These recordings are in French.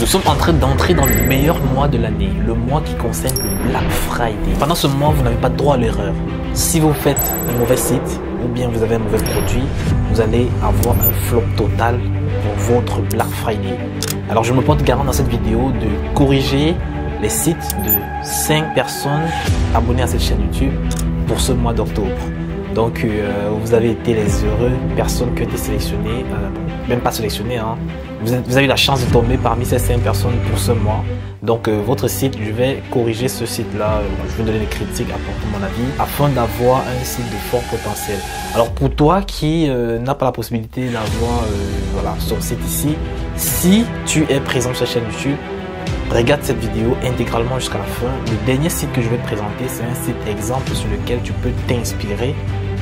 Nous sommes en train d'entrer dans le meilleur mois de l'année, le mois qui concerne le Black Friday. Pendant ce mois, vous n'avez pas droit à l'erreur. Si vous faites un mauvais site ou bien vous avez un mauvais produit, vous allez avoir un flop total pour votre Black Friday. Alors je me porte garant dans cette vidéo de corriger les sites de 5 personnes abonnées à cette chaîne YouTube pour ce mois d'octobre. Donc vous avez été les heureux personnes qui ont été sélectionnées, même pas sélectionnées, hein. Vous avez eu la chance de tomber parmi ces 5 personnes pour ce mois. Donc votre site, je vais corriger ce site-là, je vais donner des critiques, apporter mon avis, afin d'avoir un site de fort potentiel. Alors pour toi qui n'a pas la possibilité d'avoir voilà, son site ici, si tu es présent sur cette chaîne YouTube, regarde cette vidéo intégralement jusqu'à la fin. Le dernier site que je vais te présenter, c'est un site exemple sur lequel tu peux t'inspirer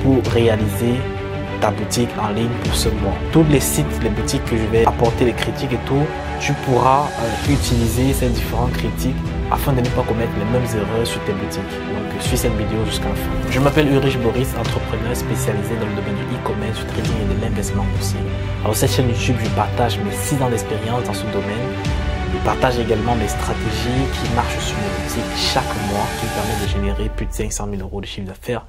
pour réaliser ta boutique en ligne pour ce mois. Tous les sites, les boutiques que je vais apporter les critiques et tout, tu pourras utiliser ces différentes critiques afin de ne pas commettre les mêmes erreurs sur tes boutiques. Donc suis cette vidéo jusqu'à la fin. Je m'appelle Ulrich Boris, entrepreneur spécialisé dans le domaine du e-commerce, du trading et de l'investissement boursier. Alors cette chaîne YouTube, je partage mes 6 ans d'expérience dans ce domaine. Je partage également mes stratégies qui marchent sur mes boutiques chaque mois, qui me permettent de générer plus de 500 000 € de chiffre d'affaires.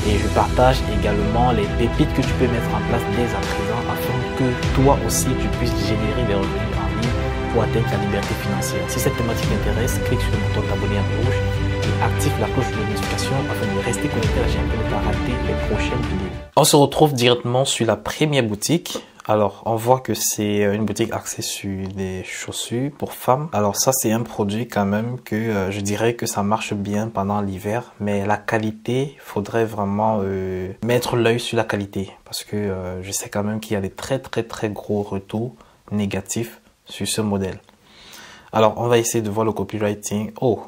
Et je partage également les pépites que tu peux mettre en place dès à présent afin que toi aussi tu puisses générer des revenus en ligne pour atteindre ta liberté financière. Si cette thématique t'intéresse, clique sur le bouton t'abonner à rouge et active la cloche de notification afin de rester connecté à la chaîne pour ne pas rater les prochaines vidéos. On se retrouve directement sur la première boutique. Alors, on voit que c'est une boutique axée sur des chaussures pour femmes. Alors ça, c'est un produit quand même que je dirais que ça marche bien pendant l'hiver. Mais la qualité, il faudrait vraiment mettre l'œil sur la qualité. Parce que je sais quand même qu'il y a des très gros retours négatifs sur ce modèle. Alors, on va essayer de voir le copywriting. Oh,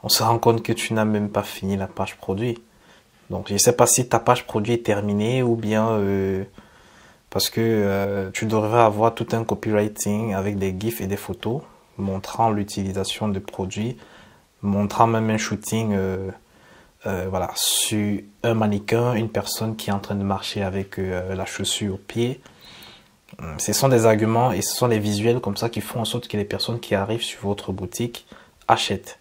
on se rend compte que tu n'as même pas fini la page produit. Donc, je ne sais pas si ta page produit est terminée ou bien... parce que tu devrais avoir tout un copywriting avec des gifs et des photos montrant l'utilisation de produits, montrant même un shooting voilà, sur un mannequin, une personne qui est en train de marcher avec la chaussure au pied. Ce sont des arguments et ce sont des visuels comme ça qui font en sorte que les personnes qui arrivent sur votre boutique achètent.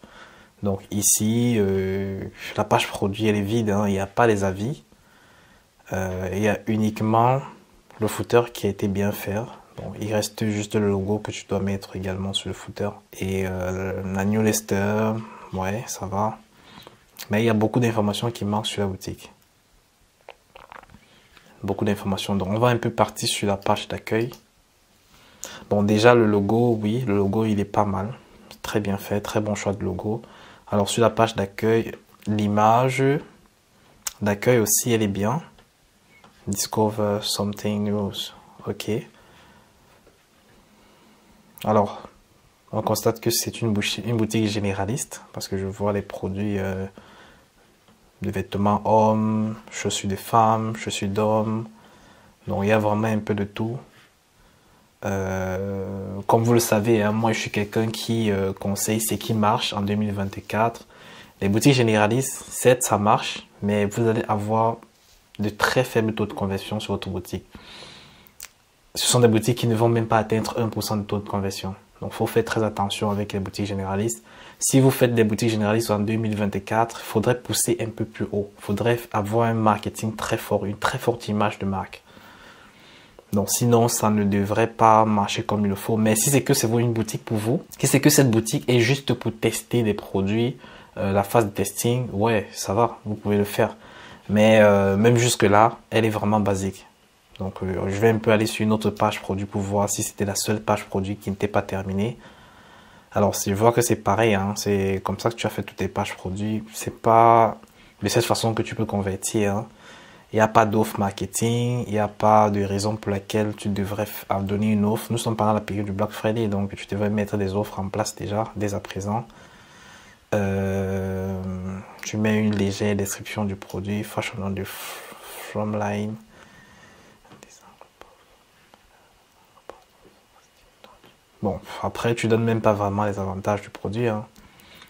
Donc ici, la page produit elle est vide, hein, il n'y a pas les avis, il y a uniquement le footer qui a été bien fait. Bon, il reste juste le logo que tu dois mettre également sur le footer. Et la newsletter, ouais, ça va. Mais il y a beaucoup d'informations qui manquent sur la boutique. Beaucoup d'informations. Donc on va un peu partir sur la page d'accueil. Bon, déjà le logo, oui, le logo il est pas mal. Très bien fait, très bon choix de logo. Alors sur la page d'accueil, l'image d'accueil aussi, elle est bien. Discover something new. Ok. Alors, on constate que c'est une boutique généraliste parce que je vois les produits de vêtements hommes, chaussures de femmes, chaussures d'hommes. Donc, il y a vraiment un peu de tout. Comme vous le savez, hein, moi, je suis quelqu'un qui conseille ce qui marche en 2024. Les boutiques généralistes, certes, ça marche, mais vous allez avoir de très faibles taux de conversion sur votre boutique. Ce sont des boutiques qui ne vont même pas atteindre 1% de taux de conversion. Donc, il faut faire très attention avec les boutiques généralistes. Si vous faites des boutiques généralistes en 2024, il faudrait pousser un peu plus haut. Il faudrait avoir un marketing très fort, une très forte image de marque. Donc, sinon, ça ne devrait pas marcher comme il le faut. Mais si c'est que c'est une boutique pour vous, si c'est que cette boutique est juste pour tester des produits, la phase de testing, ouais, ça va, vous pouvez le faire. Mais même jusque là, elle est vraiment basique. Donc je vais un peu aller sur une autre page produit pour voir si c'était la seule page produit qui n'était pas terminée. Alors si je vois que c'est pareil, hein, c'est comme ça que tu as fait toutes tes pages produits. C'est pas de cette façon que tu peux convertir. Hein. Il n'y a pas d'offre marketing, il n'y a pas de raison pour laquelle tu devrais donner une offre. Nous sommes pendant la période du Black Friday, donc tu devrais mettre des offres en place déjà, dès à présent. Tu mets une légère description du produit, fashion du Fromline. Bon, après tu donnes même pas vraiment les avantages du produit. Hein.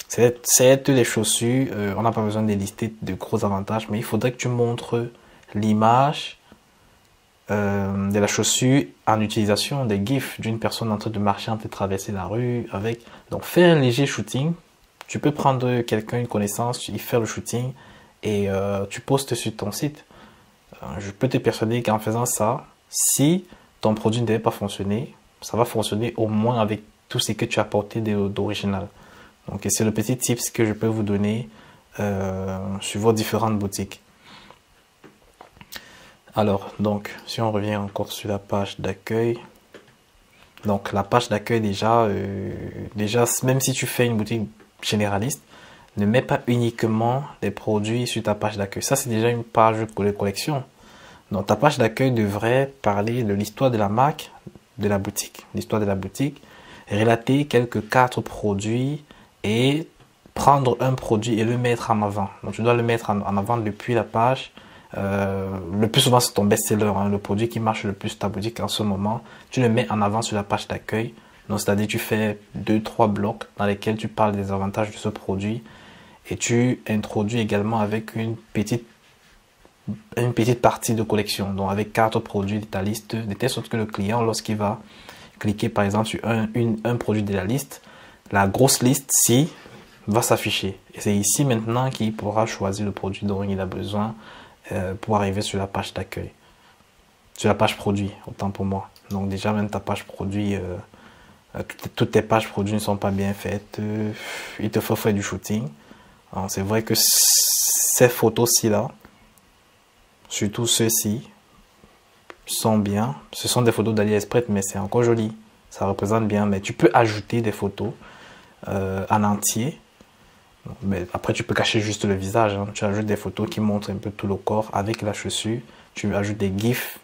C'est les chaussures, on n'a pas besoin de lister de gros avantages, mais il faudrait que tu montres l'image de la chaussure en utilisation des gifs d'une personne en train de marcher, en train de traverser la rue avec. Donc fais un léger shooting. Tu peux prendre quelqu'un, une connaissance, y faire le shooting et tu postes sur ton site. Je peux te persuader qu'en faisant ça, si ton produit ne devait pas fonctionner, ça va fonctionner au moins avec tout ce que tu as apporté d'original. Donc c'est le petit tips que je peux vous donner sur vos différentes boutiques. Alors, donc, si on revient encore sur la page d'accueil, donc la page d'accueil déjà, même si tu fais une boutique généraliste, ne mets pas uniquement des produits sur ta page d'accueil. Ça, c'est déjà une page de collection. Donc, ta page d'accueil devrait parler de l'histoire de la marque, de la boutique, l'histoire de la boutique, relater quelques 4 produits et prendre un produit et le mettre en avant. Donc, tu dois le mettre en avant depuis la page. Le plus souvent, c'est ton best-seller, hein, le produit qui marche le plus ta boutique en ce moment. Tu le mets en avant sur la page d'accueil. Donc, c'est-à-dire, tu fais 2-3 blocs dans lesquels tu parles des avantages de ce produit et tu introduis également avec une petite partie de collection. Donc, avec 4 produits de ta liste, de telle sorte que le client, lorsqu'il va cliquer par exemple sur un produit de la liste, la grosse liste ci va s'afficher. Et c'est ici maintenant qu'il pourra choisir le produit dont il a besoin pour arriver sur la page d'accueil. Sur la page produit, autant pour moi. Donc déjà, même ta page produit, toutes tes pages produits ne sont pas bien faites. Il te faut faire du shooting. C'est vrai que ces photos-ci là, surtout ceux-ci, sont bien. Ce sont des photos d'AliExpress, mais c'est encore joli. Ça représente bien, mais tu peux ajouter des photos en entier. Mais après, tu peux cacher juste le visage. Hein. Tu ajoutes des photos qui montrent un peu tout le corps avec la chaussure. Tu ajoutes des gifs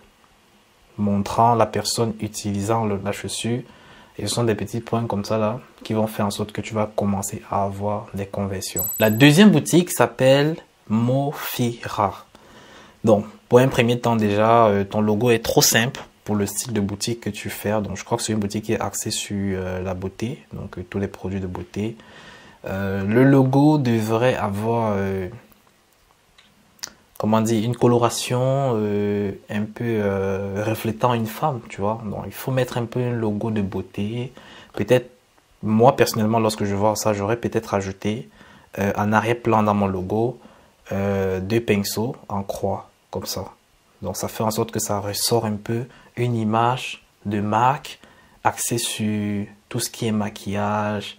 montrant la personne utilisant la chaussure. Et ce sont des petits points comme ça là qui vont faire en sorte que tu vas commencer à avoir des conversions. La deuxième boutique s'appelle Mofira. Donc, pour un premier temps déjà, ton logo est trop simple pour le style de boutique que tu fais. Donc, je crois que c'est une boutique qui est axée sur la beauté, donc tous les produits de beauté. Le logo devrait avoir, comment dire, une coloration un peu reflétant une femme, tu vois. Donc, il faut mettre un peu un logo de beauté. Peut-être, moi personnellement, lorsque je vois ça, j'aurais peut-être ajouté en arrière-plan dans mon logo 2 pinceaux en croix, comme ça. Donc, ça fait en sorte que ça ressort un peu une image de marque axée sur tout ce qui est maquillage,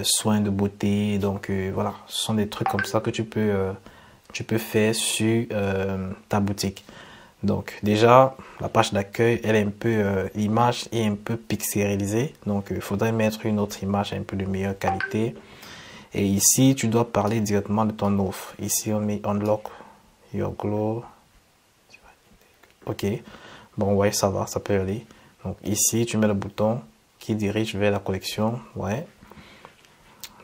soins de beauté. Donc voilà, ce sont des trucs comme ça que tu peux faire sur ta boutique. Donc déjà, la page d'accueil, elle est un peu, l'image est un peu pixelisée. Donc il faudrait mettre une autre image un peu de meilleure qualité. Et ici, tu dois parler directement de ton offre. Ici, on met Unlock Your Glow. Ok, bon ouais, ça va, ça peut aller. Donc ici, tu mets le bouton qui dirige vers la collection. Ouais.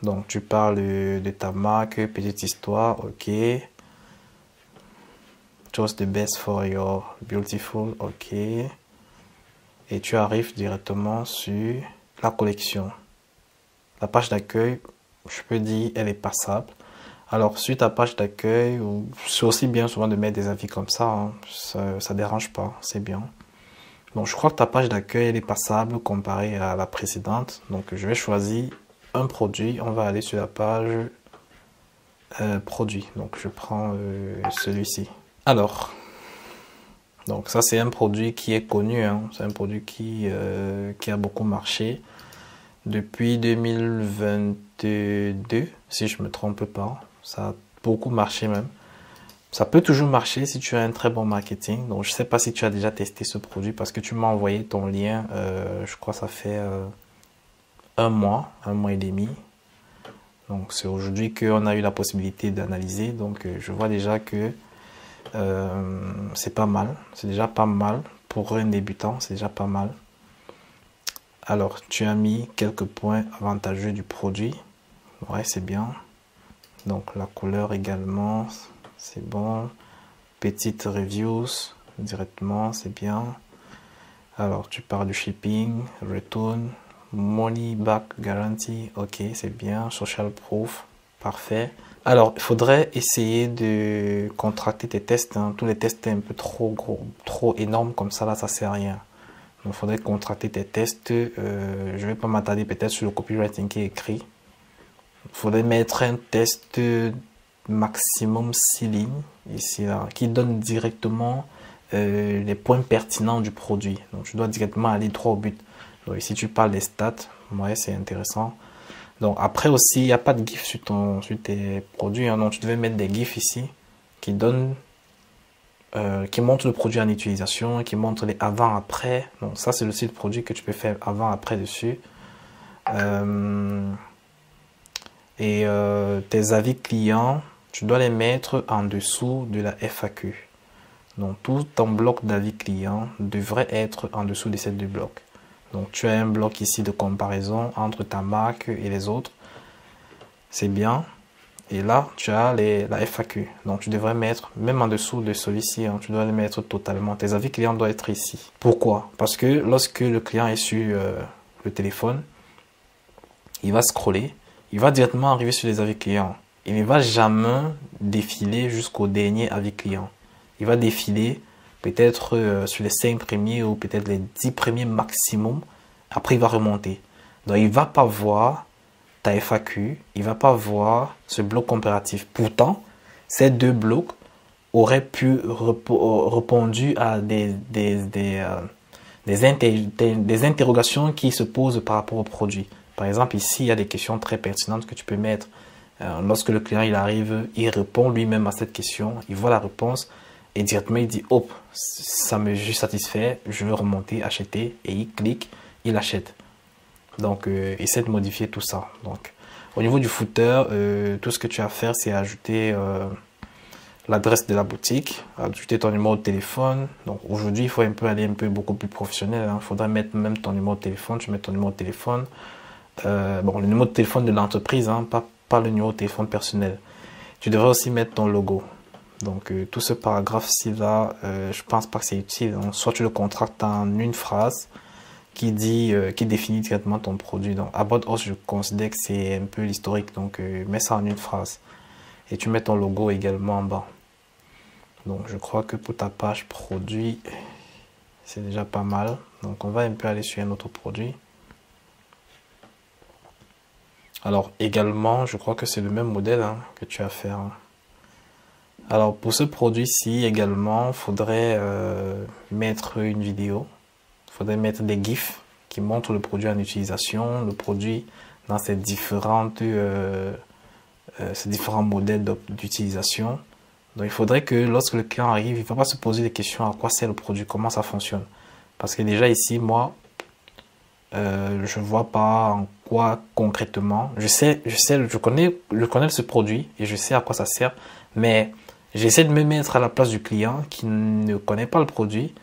Donc, tu parles de ta marque, petite histoire, ok. Choose the best for your beautiful, ok. Et tu arrives directement sur la collection. La page d'accueil, je peux dire, elle est passable. Alors, sur ta page d'accueil, c'est aussi bien souvent de mettre des avis comme ça, hein. Ça dérange pas, c'est bien. Donc, je crois que ta page d'accueil, elle est passable comparée à la précédente. Donc, je vais choisir un produit, on va aller sur la page produit. Donc je prends celui-ci. Alors, donc ça c'est un produit qui est connu, hein. C'est un produit qui a beaucoup marché depuis 2022, si je me trompe pas. Ça a beaucoup marché même. Ça peut toujours marcher si tu as un très bon marketing. Donc je sais pas si tu as déjà testé ce produit parce que tu m'as envoyé ton lien, je crois que ça fait un mois et demi. Donc c'est aujourd'hui qu'on a eu la possibilité d'analyser. Donc je vois déjà que c'est pas mal. C'est déjà pas mal. Pour un débutant, c'est déjà pas mal. Alors tu as mis quelques points avantageux du produit. Ouais, c'est bien. Donc la couleur également, c'est bon. Petite reviews directement, c'est bien. Alors tu parles du shipping, return, money back guarantee, ok, c'est bien. Social proof, parfait. Alors, il faudrait essayer de contracter tes tests, hein. Tous les tests un peu trop gros, trop énormes comme ça, là, ça sert à rien. Donc, il faudrait contracter tes tests. Je vais pas m'attarder peut-être sur le copywriting qui est écrit. Il faudrait mettre un test maximum 6 lignes, ici, là, qui donne directement les points pertinents du produit. Donc, tu dois directement aller droit au but. Donc, ici, tu parles des stats. Ouais, c'est intéressant. Donc, après aussi, il n'y a pas de GIF sur tes produits, hein. Donc, tu devais mettre des GIFs ici qui donnent, qui montrent le produit en utilisation, qui montrent les avant-après. Donc, ça, c'est le site produit que tu peux faire avant-après dessus. Tes avis clients, tu dois les mettre en dessous de la FAQ. Donc, tout ton bloc d'avis clients devrait être en dessous de ces deux blocs. Donc, tu as un bloc ici de comparaison entre ta marque et les autres. C'est bien. Et là, tu as la FAQ. Donc, tu devrais mettre, même en dessous de celui-ci, hein, tu dois les mettre totalement. Tes avis clients doivent être ici. Pourquoi? Parce que lorsque le client est sur le téléphone, il va scroller. Il va directement arriver sur les avis clients. Il ne va jamais défiler jusqu'au dernier avis client. Il va défiler peut-être sur les 5 premiers ou peut-être les 10 premiers maximum. Après, il va remonter. Donc, il ne va pas voir ta FAQ. Il ne va pas voir ce bloc comparatif. Pourtant, ces deux blocs auraient pu répondre à des interrogations qui se posent par rapport au produit. Par exemple, ici, il y a des questions très pertinentes que tu peux mettre. Lorsque le client il arrive, il répond lui-même à cette question. Il voit la réponse. Et directement, il dit, hop, ça me satisfait, je veux remonter, acheter. Et il clique, il achète. Donc, essaie de modifier tout ça. Donc, au niveau du footer, tout ce que tu as à faire, c'est ajouter l'adresse de la boutique, ajouter ton numéro de téléphone. Donc, aujourd'hui, il faut aller beaucoup plus professionnel, hein. Il faudrait mettre même ton numéro de téléphone. Tu mets ton numéro de téléphone. Bon, le numéro de téléphone de l'entreprise, hein, pas le numéro de téléphone personnel. Tu devrais aussi mettre ton logo. Donc, tout ce paragraphe-ci là, je pense pas que c'est utile. Donc, soit tu le contractes en une phrase qui définit directement ton produit. Donc, About Us, je considère que c'est un peu l'historique. Donc, mets ça en une phrase. Et tu mets ton logo également en bas. Donc, je crois que pour ta page produit, c'est déjà pas mal. Donc, on va un peu aller sur un autre produit. Alors, également, je crois que c'est le même modèle, hein, que tu as à faire. Alors, pour ce produit-ci également, il faudrait mettre une vidéo. Il faudrait mettre des GIFs qui montrent le produit en utilisation, le produit dans ces différents modèles d'utilisation. Donc, il faudrait que lorsque le client arrive, il ne va pas se poser des questions à quoi sert le produit, comment ça fonctionne. Parce que déjà ici, moi, je ne vois pas en quoi concrètement. Je connais ce produit et je sais à quoi ça sert, mais j'essaie de me mettre à la place du client qui ne connaît pas le produit,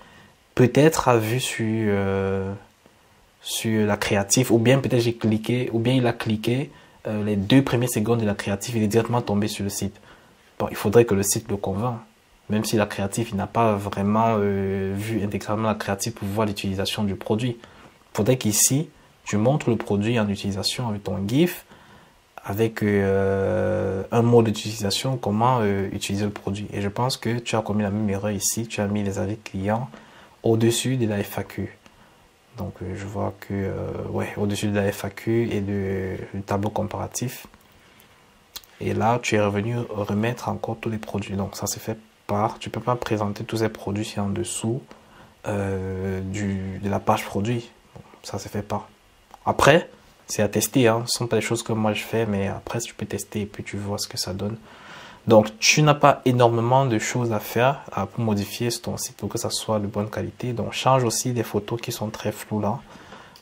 peut-être a vu sur la créative, ou bien peut-être j'ai cliqué, ou bien il a cliqué les 2 premières secondes de la créative, il est directement tombé sur le site. Bon, il faudrait que le site le convainc, même si la créative, il n'a pas vraiment vu intégralement la créative pour voir l'utilisation du produit. Il faudrait qu'ici, tu montres le produit en utilisation avec ton GIF, avec un mot d'utilisation, comment utiliser le produit. Et je pense que tu as commis la même erreur ici. Tu as mis les avis clients au-dessus de la FAQ. Donc, je vois que, ouais, au-dessus de la FAQ et du tableau comparatif. Et là, tu es revenu remettre encore tous les produits. Donc, ça c'est fait par... Tu ne peux pas présenter tous ces produits ici en dessous de la page produit. Bon, ça c'est fait pas. Après, c'est à tester, hein. Ce ne sont pas des choses que moi je fais, mais après tu peux tester et puis tu vois ce que ça donne. Donc tu n'as pas énormément de choses à faire pour modifier ton site pour que ça soit de bonne qualité. Donc change aussi les photos qui sont très floues là.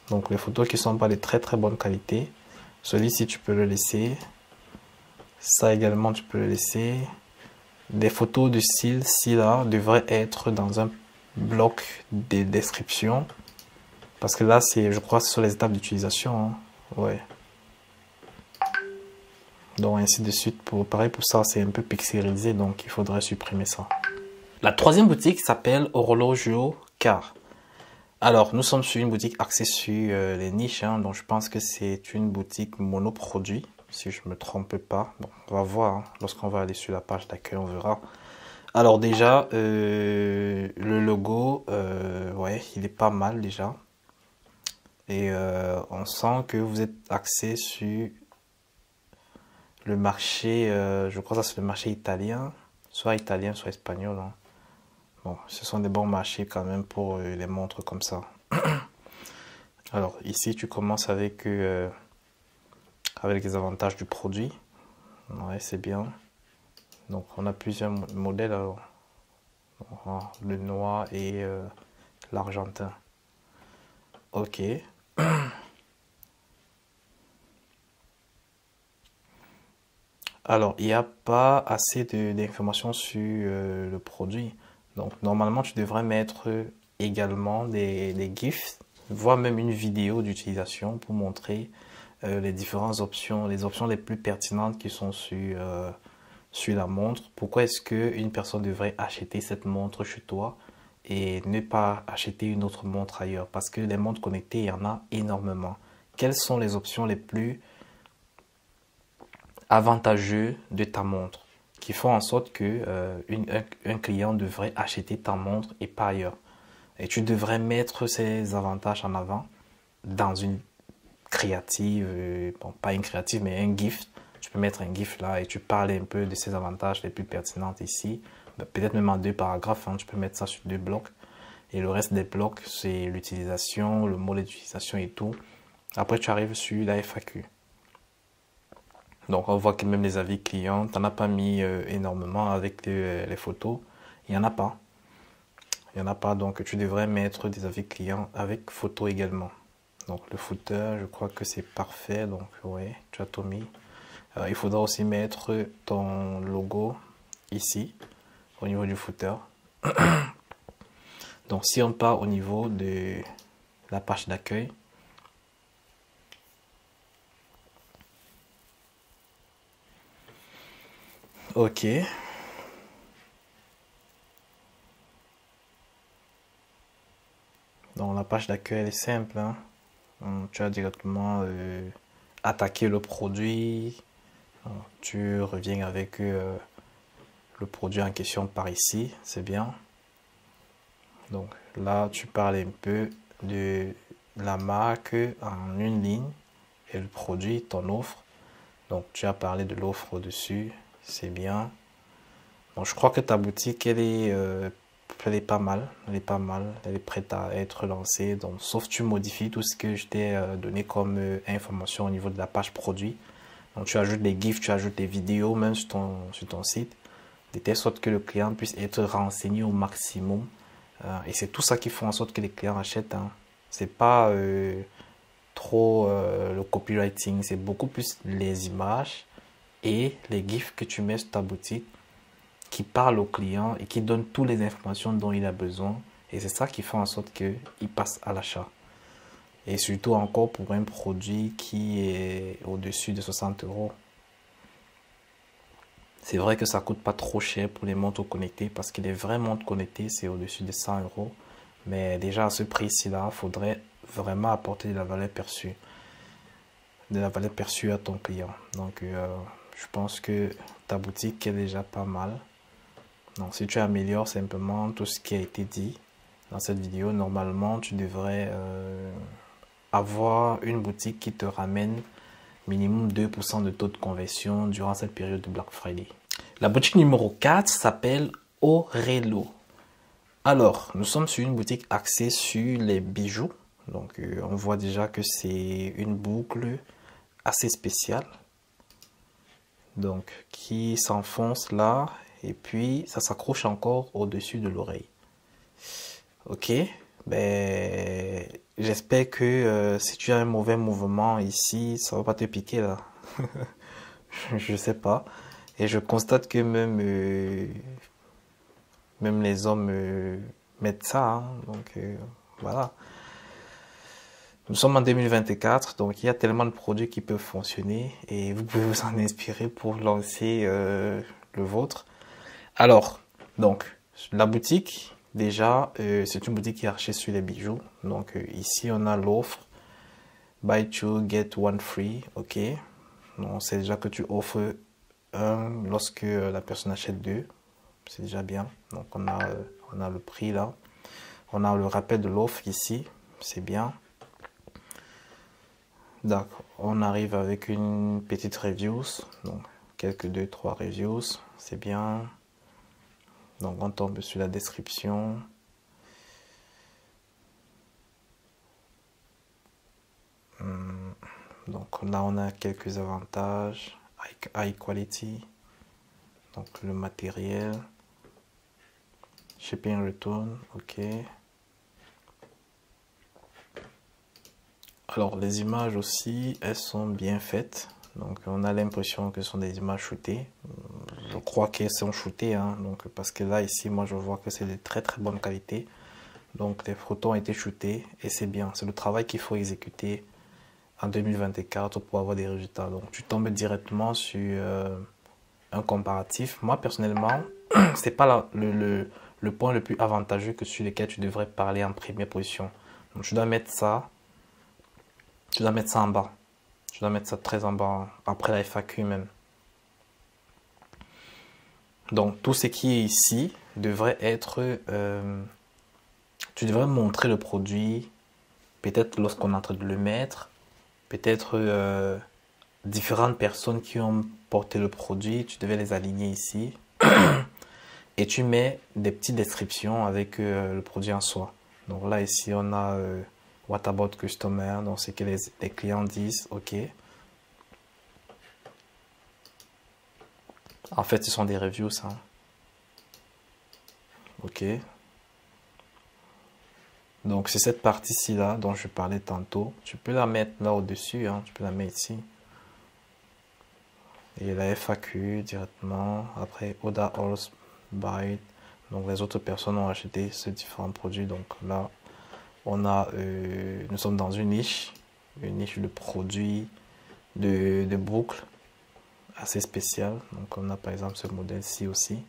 Donc les photos qui ne sont pas de très très bonne qualité. Celui-ci tu peux le laisser. Ça également tu peux le laisser. Les photos du style ci là devraient être dans un bloc de description. Parce que là, je crois, c'est sur les étapes d'utilisation. Hein. Ouais. Donc, ainsi de suite. Pareil pour ça, c'est un peu pixelisé. Donc, il faudrait supprimer ça. La troisième boutique s'appelle Horologio Car. Alors, nous sommes sur une boutique axée sur les niches. Hein, donc, je pense que c'est une boutique monoproduit. si je me trompe pas. Bon, on va voir, hein. Lorsqu'on va aller sur la page d'accueil, on verra. Alors déjà, le logo, ouais, il est pas mal déjà. Et on sent que vous êtes axé sur le marché, je crois que ça c'est le marché italien, soit espagnol, hein. Bon, ce sont des bons marchés quand même pour les montres comme ça. Alors ici, tu commences avec les avantages du produit. Ouais, c'est bien. Donc on a plusieurs modèles alors. Le noir et l'argentin. Ok. Alors, il n'y a pas assez d'informations sur le produit. Donc, normalement, tu devrais mettre également des GIFs, voire même une vidéo d'utilisation pour montrer les différentes options, les options les plus pertinentes qui sont sur la montre. Pourquoi est-ce qu'une personne devrait acheter cette montre chez toi et ne pas acheter une autre montre ailleurs? Parce que les montres connectées, il y en a énormément. Quelles sont les options les plus avantageuses de ta montre qui font en sorte que un client devrait acheter ta montre et pas ailleurs? Et tu devrais mettre ces avantages en avant dans une créative, bon, pas une créative, mais un GIF. Tu peux mettre un GIF là et tu parles un peu de ces avantages les plus pertinents ici. Peut-être même en 2 paragraphes, hein, tu peux mettre ça sur 2 blocs. Et le reste des blocs, c'est l'utilisation, le mode d'utilisation et tout. Après, tu arrives sur la FAQ. Donc, on voit que même les avis clients, tu n'en as pas mis énormément avec les photos. Il n'y en a pas. Il n'y en a pas, donc tu devrais mettre des avis clients avec photo également. Donc, le footer, je crois que c'est parfait. Donc, ouais, tu as tout mis. Il faudra aussi mettre ton logo ici, au niveau du footer. Donc, si on part au niveau de la page d'accueil, ok. Donc, la page d'accueil est simple, hein. Tu as directement attaqué le produit. Tu reviens avec le produit en question par ici, c'est bien. Donc là, tu parles un peu de la marque en une ligne et le produit, ton offre. Donc tu as parlé de l'offre au-dessus, c'est bien. Donc je crois que ta boutique, elle est pas mal, elle est prête à être lancée. Donc sauf tu modifies tout ce que je t'ai donné comme information au niveau de la page produit. Donc tu ajoutes des GIFs, tu ajoutes des vidéos même sur ton site, de telle sorte que le client puisse être renseigné au maximum. Et c'est tout ça qui fait en sorte que les clients achètent, hein. C'est pas trop le copywriting, c'est beaucoup plus les images et les GIFs que tu mets sur ta boutique qui parlent au client et qui donnent toutes les informations dont il a besoin. Et c'est ça qui fait en sorte qu'il passe à l'achat. Et surtout encore pour un produit qui est au-dessus de 60 €. C'est vrai que ça coûte pas trop cher pour les montres connectées parce que les vraies montres connectées, c'est au-dessus de 100 €. Mais déjà à ce prix-ci-là, il faudrait vraiment apporter de la valeur perçue. De la valeur perçue à ton client. Donc, je pense que ta boutique est déjà pas mal. Donc, si tu améliores simplement tout ce qui a été dit dans cette vidéo, normalement, tu devrais avoir une boutique qui te ramène minimum 2% de taux de conversion durant cette période de Black Friday. La boutique numéro 4 s'appelle Orelo. Alors, nous sommes sur une boutique axée sur les bijoux. Donc, on voit déjà que c'est une boucle assez spéciale. Donc, qui s'enfonce là et puis ça s'accroche encore au-dessus de l'oreille. Ok, ben j'espère que si tu as un mauvais mouvement ici, ça va pas te piquer là. Je sais pas. Et je constate que même les hommes mettent ça, hein. Donc voilà. Nous sommes en 2024, donc il y a tellement de produits qui peuvent fonctionner et vous pouvez vous en inspirer pour lancer le vôtre. Alors, donc la boutique, déjà, c'est une boutique qui est archée sur les bijoux. Donc ici, on a l'offre Buy 2 Get 1 Free, ok. Donc, c'est déjà que tu offres un lorsque la personne achète deux. C'est déjà bien. Donc, on a le prix là. On a le rappel de l'offre ici. C'est bien. D'accord. On arrive avec une petite reviews. Donc, quelques 2-3 reviews. C'est bien. Donc, on tombe sur la description. Donc là, on a quelques avantages. High quality. Donc le matériel. Shipping return. Ok. Alors les images aussi, elles sont bien faites. Donc on a l'impression que ce sont des images shootées. Je crois qu'elles sont shootées. Hein, donc, parce que là, ici, moi, je vois que c'est de très très bonne qualité. Donc les photos ont été shootées et c'est bien. C'est le travail qu'il faut exécuter en 2024 pour avoir des résultats. Donc tu tombes directement sur un comparatif. Moi personnellement, c'est pas le point le plus avantageux que sur lequel tu devrais parler en première position. Donc tu dois mettre ça, en bas. Tu dois mettre ça très en bas, après la FAQ même. Donc tout ce qui est ici devrait être, tu devrais montrer le produit, peut-être lorsqu'on est en train de le mettre. Peut-être différentes personnes qui ont porté le produit, tu devais les aligner ici. Et tu mets des petites descriptions avec le produit en soi. Donc là, ici, on a What about customer, donc c'est que les clients disent, ok. En fait, ce sont des reviews, ça. Ok. Donc c'est cette partie-ci là dont je parlais tantôt. Tu peux la mettre là au-dessus, hein. Tu peux la mettre ici. Et la FAQ directement. Après Order All Buy. Donc les autres personnes ont acheté ces différents produits. Donc là, on a, nous sommes dans une niche de produits de boucles assez spéciale. Donc on a par exemple ce modèle-ci aussi.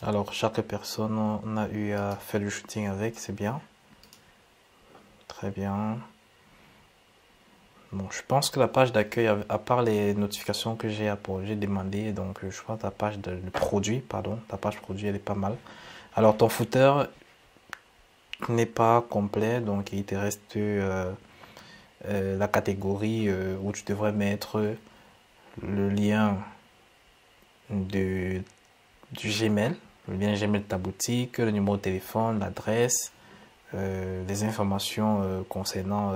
Alors, chaque personne, on a eu à faire du shooting avec, c'est bien. Très bien. Bon, je pense que la page d'accueil, à part les notifications que j'ai demandé, donc je crois que ta page de produit, pardon, ta page produit, elle est pas mal. Alors, ton footer n'est pas complet, donc il te reste la catégorie où tu devrais mettre le lien du Gmail. Le lien Gmail de ta boutique, le numéro de téléphone, l'adresse, les informations concernant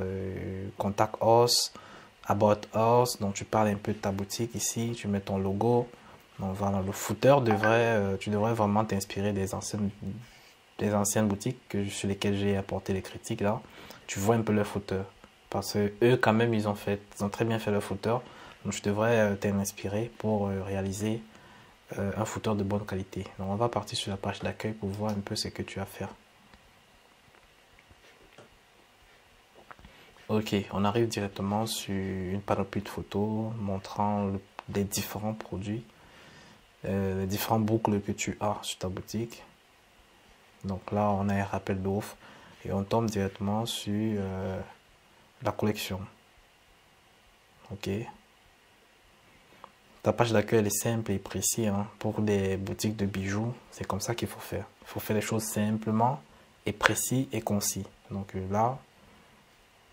Contact Us, About Us. Donc tu parles un peu de ta boutique ici, tu mets ton logo. Donc voilà, le footer tu devrais vraiment t'inspirer des anciennes boutiques sur lesquelles j'ai apporté les critiques là. Tu vois un peu leur footer. Parce que eux quand même ils ont très bien fait leur footer. Donc tu devrais t'en inspirer pour réaliser un footer de bonne qualité. Donc on va partir sur la page d'accueil pour voir un peu ce que tu as à faire. Ok, on arrive directement sur une panoplie de photos montrant les différents produits, les différentes boucles que tu as sur ta boutique. Donc là, on a un rappel d'offre et on tombe directement sur la collection. Ok. Ta page d'accueil est simple et précise. Hein. Pour les boutiques de bijoux, c'est comme ça qu'il faut faire. Il faut faire les choses simplement et précis et concis. Donc là,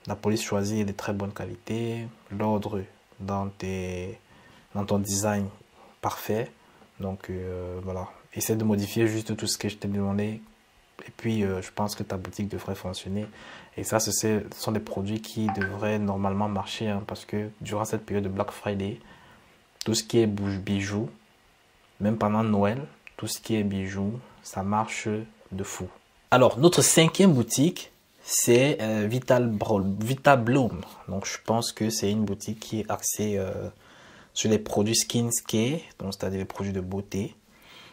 la police choisie est de très bonne qualité. L'ordre dans ton design parfait. Donc voilà. Essaie de modifier juste tout ce que je t'ai demandé. Et puis je pense que ta boutique devrait fonctionner. Et ça, ce sont des produits qui devraient normalement marcher. Hein, parce que durant cette période de Black Friday, tout ce qui est bijoux, même pendant Noël, tout ce qui est bijoux, ça marche de fou. Alors, notre cinquième boutique, c'est Vita Bloom. Donc, je pense que c'est une boutique qui est axée sur les produits skincare, donc c'est-à-dire les produits de beauté.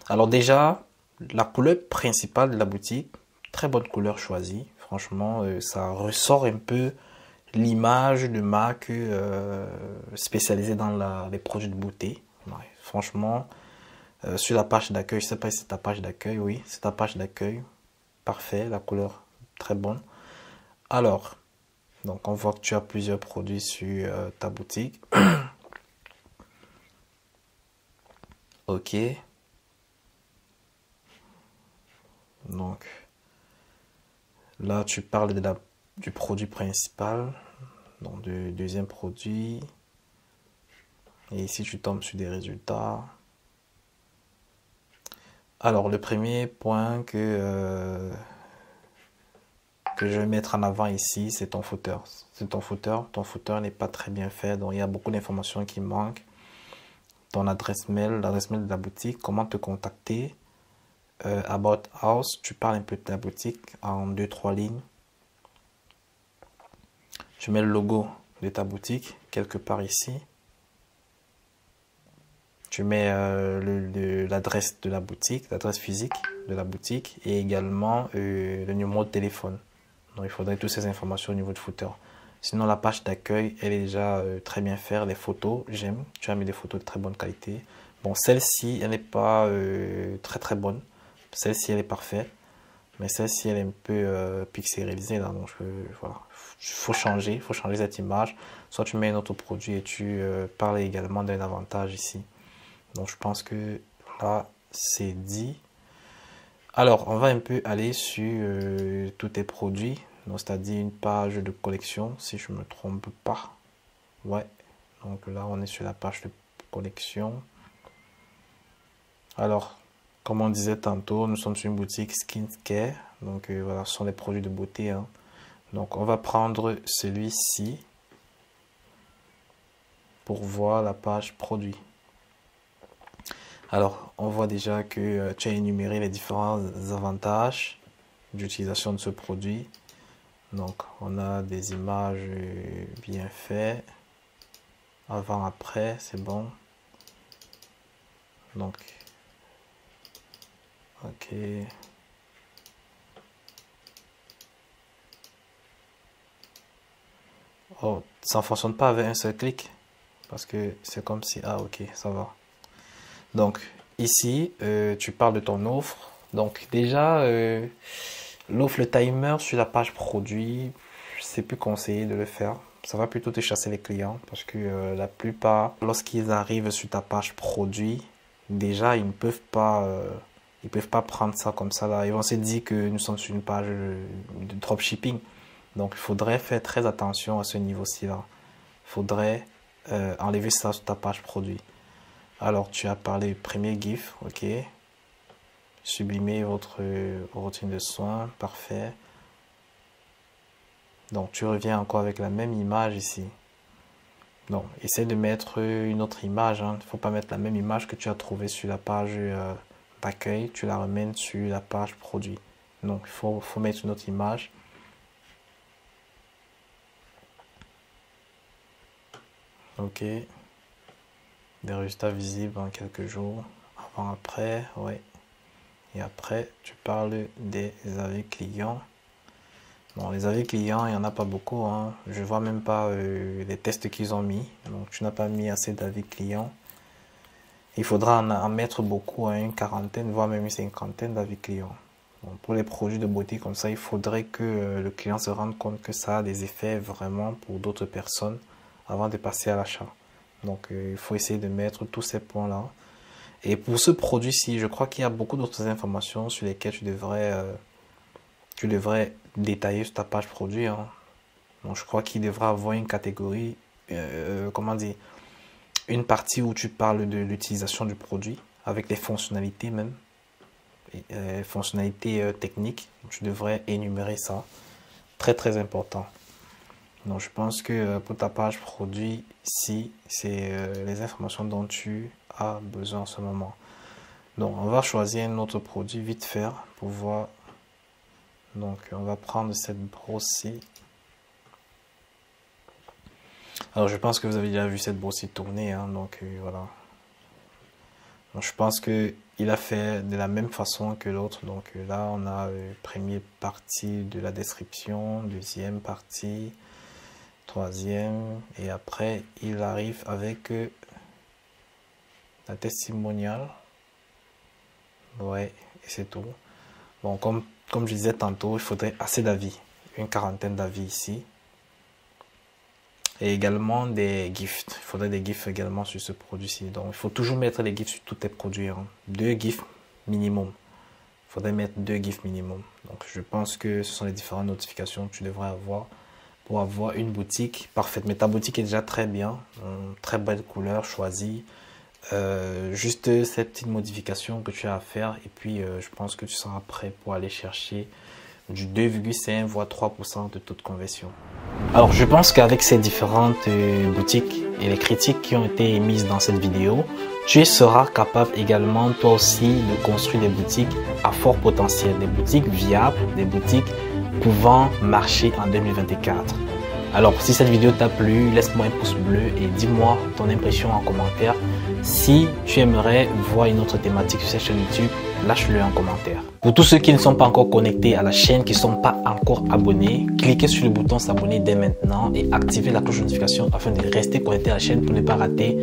Alors déjà, la couleur principale de la boutique, très bonne couleur choisie. Franchement, ça ressort un peu l'image de marque spécialisée dans les produits de beauté. Ouais, franchement, Sur la page d'accueil, je sais pas si c'est ta page d'accueil, oui, c'est ta page d'accueil. Parfait, la couleur très bonne. Alors, donc on voit que tu as plusieurs produits sur ta boutique. Ok. Donc, là, tu parles du produit principal, donc du deuxième produit. Et ici, tu tombes sur des résultats. Alors, le premier point que je vais mettre en avant ici, c'est ton footer. C'est ton footer. Ton footer n'est pas très bien fait, donc il y a beaucoup d'informations qui manquent. Ton adresse mail, l'adresse mail de la boutique, comment te contacter. About House, tu parles un peu de ta boutique en 2-3 lignes. Tu mets le logo de ta boutique quelque part ici. Tu mets l'adresse de la boutique, l'adresse physique de la boutique et également le numéro de téléphone. Donc il faudrait toutes ces informations au niveau de footer. Sinon la page d'accueil, elle est déjà très bien faite. Les photos, j'aime. Tu as mis des photos de très bonne qualité. Bon, celle-ci, elle n'est pas très très bonne. Celle-ci, elle est parfaite. Mais celle-ci, elle est un peu pixelisée là. Donc voilà, faut changer cette image. Soit tu mets un autre produit et tu parles également d'un avantage ici. Donc je pense que là, c'est dit. Alors, on va un peu aller sur tous tes produits. Donc, c'est-à-dire une page de collection, si je ne me trompe pas. Ouais. Donc là, on est sur la page de collection. Alors, comme on disait tantôt, nous sommes sur une boutique skincare. Donc voilà, ce sont des produits de beauté, hein. Donc, on va prendre celui-ci pour voir la page produit. Alors, on voit déjà que tu as énuméré les différents avantages d'utilisation de ce produit. Donc, on a des images bien faites. Avant, après, c'est bon. Donc, ok. Oh, ça ne fonctionne pas avec un seul clic. Parce que c'est comme si... Ah, ok, ça va. Donc, ici, tu parles de ton offre. Donc, déjà, l'offre, le timer sur la page produit, c'est plus conseillé de le faire. Ça va plutôt te chasser les clients parce que la plupart, lorsqu'ils arrivent sur ta page produit, déjà, ils peuvent pas prendre ça comme ça là. Ils vont se dire que nous sommes sur une page de dropshipping. Donc, il faudrait faire très attention à ce niveau-ci là. Il faudrait enlever ça sur ta page produit. Alors, tu as parlé du premier GIF, ok. Sublimer votre routine de soins, parfait. Donc, tu reviens encore avec la même image ici. Donc, essaie de mettre une autre image, hein. Il ne faut pas mettre la même image que tu as trouvée sur la page d'accueil. Tu la remènes sur la page produit. Donc, il faut mettre une autre image. Ok. Des résultats visibles en quelques jours. Avant, après, ouais. Et après, tu parles des avis clients. Bon, les avis clients, il n'y en a pas beaucoup, hein. Je vois même pas les tests qu'ils ont mis. Donc, tu n'as pas mis assez d'avis clients. Il faudra en mettre beaucoup, hein, une quarantaine, voire même une cinquantaine d'avis clients. Bon, pour les produits de beauté comme ça, il faudrait que le client se rende compte que ça a des effets vraiment pour d'autres personnes avant de passer à l'achat. Donc, il faut essayer de mettre tous ces points-là. Et pour ce produit-ci, je crois qu'il y a beaucoup d'autres informations sur lesquelles tu devrais détailler sur ta page produit, hein. Donc, je crois qu'il devra avoir une catégorie, comment dire, une partie où tu parles de l'utilisation du produit avec les fonctionnalités même, fonctionnalités techniques. Tu devrais énumérer ça. Très très important. Donc, je pense que pour ta page produit, si c'est les informations dont tu as besoin en ce moment. Donc, on va choisir un autre produit vite fait pour voir. Donc, on va prendre cette brosse-ci. Alors, je pense que vous avez déjà vu cette brosse-ci tourner, hein, donc voilà. Donc, je pense que il a fait de la même façon que l'autre. Donc là, on a première partie de la description, deuxième partie, troisième, et après, il arrive avec la testimoniale. Ouais, et c'est tout. Bon, comme je disais tantôt, il faudrait assez d'avis. Une quarantaine d'avis ici. Et également des gifts. Il faudrait des gifts également sur ce produit-ci. Donc, il faut toujours mettre des gifts sur tous tes produits. 2 gifts minimum. Il faudrait mettre 2 gifts minimum. Donc, je pense que ce sont les différentes notifications que tu devrais avoir pour avoir une boutique parfaite. Mais ta boutique est déjà très bien. Très belle couleur choisie. Juste cette petite modification que tu as à faire. Et puis, je pense que tu seras prêt pour aller chercher du 2,5 voire 3% de taux de conversion. Alors, je pense qu'avec ces différentes boutiques et les critiques qui ont été émises dans cette vidéo, tu seras capable également toi aussi de construire des boutiques à fort potentiel, des boutiques viables, des boutiques pouvant marcher en 2024. Alors, si cette vidéo t'a plu, laisse-moi un pouce bleu et dis-moi ton impression en commentaire. Si tu aimerais voir une autre thématique sur cette chaîne YouTube, lâche-le en commentaire. Pour tous ceux qui ne sont pas encore connectés à la chaîne, qui ne sont pas encore abonnés, cliquez sur le bouton s'abonner dès maintenant et activez la cloche de notification afin de rester connecté à la chaîne pour ne pas rater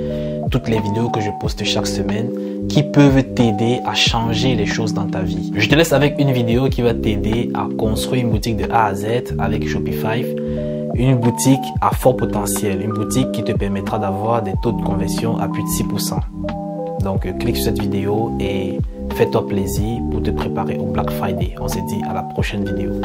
toutes les vidéos que je poste chaque semaine qui peuvent t'aider à changer les choses dans ta vie. Je te laisse avec une vidéo qui va t'aider à construire une boutique de A à Z avec Shopify. Une boutique à fort potentiel, une boutique qui te permettra d'avoir des taux de conversion à plus de 6%. Donc, clique sur cette vidéo et fais-toi plaisir pour te préparer au Black Friday. On se dit à la prochaine vidéo.